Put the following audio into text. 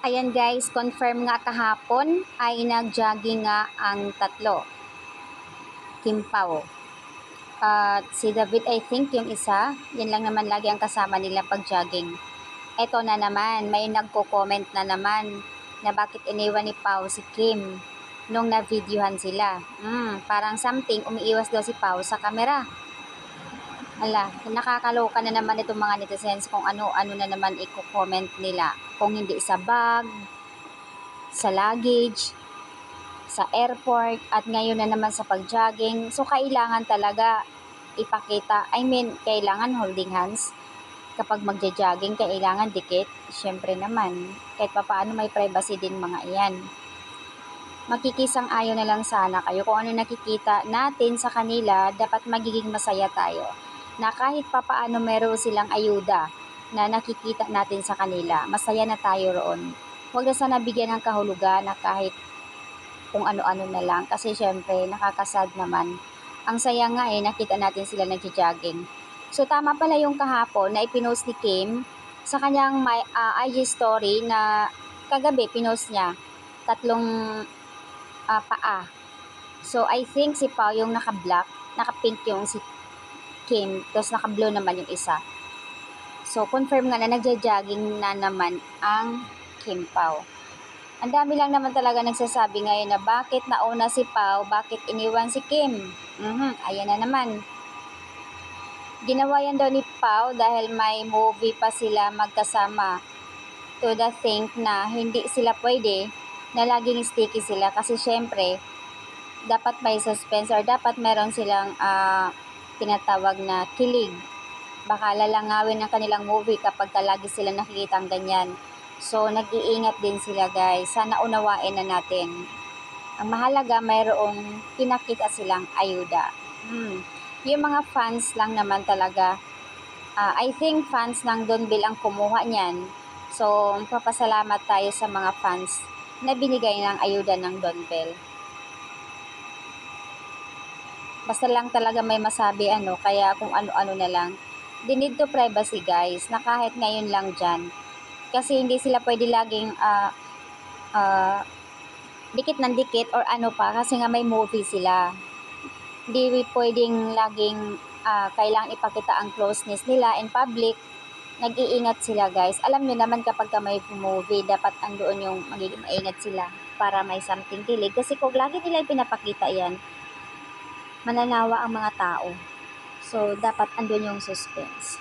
Ayan guys, confirm nga kahapon ay nag-jogging nga ang tatlo. Kim Pao. At si David, I think yung isa, yan lang naman lagi ang kasama nila pag-jogging. Eto na naman, may nagko-comment na naman na bakit iniwan ni Pao si Kim nung na-videohan sila. Parang something, umiiwas daw si Pao sa camera. Ala, nakakaloka na naman itong mga netizens kung ano-ano na naman i-comment nila. Kung hindi sa bag, sa luggage, sa airport, at ngayon na naman sa pag-jogging. So, kailangan talaga ipakita, kailangan holding hands. Kapag magja-jogging, kailangan dikit. Siyempre naman, kahit papaano may privacy din mga iyan. Makikisang-ayon na lang sana kayo kung ano nakikita natin sa kanila, dapat magiging masaya tayo. Na kahit papaano meron silang ayuda na nakikita natin sa kanila, masaya na tayo roon. Huwag na sana bigyan ng kahulugan na kahit kung ano-ano na lang, kasi syempre nakakasad naman. Ang saya nga nakita natin sila nagja-jogging. So tama pala yung kahapon na ipinost ni Kim sa kanyang IG story na kagabi pinost niya, tatlong paa. So I think si Pao yung naka-black, naka-pink yung si Kim, tapos naka-blue naman yung isa. So confirm nga na nagja-jogging na naman ang Kim Pao. Ang dami lang naman talaga nagsasabi ngayon na bakit nauna si Pao, bakit iniwan si Kim. Ayan na naman. Ginawa yan daw ni Pao dahil may movie pa sila magkasama. To the think na hindi sila pwede na laging sticky sila kasi syempre dapat may suspense or dapat meron silang tinatawag na kilig. Baka lalangawin ng kanilang movie kapag lagi sila nakikita ang ganyan. So, nag-iingat din sila guys. Sana unawain na natin. Ang mahalaga, mayroong pinakita silang ayuda. Yung mga fans lang naman talaga. I think fans ng Don Bill ang kumuha niyan. So, papasalamat tayo sa mga fans na binigay ng ayuda ng Don Bill. Basta lang talaga may masabi kaya kung ano-ano na lang. They need to privacy guys, na kahit ngayon lang dyan. Kasi hindi sila pwede laging dikit ng dikit or ano pa kasi nga may movie sila. Hindi pwedeng laging kailangang ipakita ang closeness nila in public. Nag-iingat sila guys. Alam nyo naman kapag may movie, dapat andoon yung magiging maingat sila para may something kilig. Kasi kung lagi nila pinapakita yan, mananawa ang mga tao. So, dapat andun yung suspense.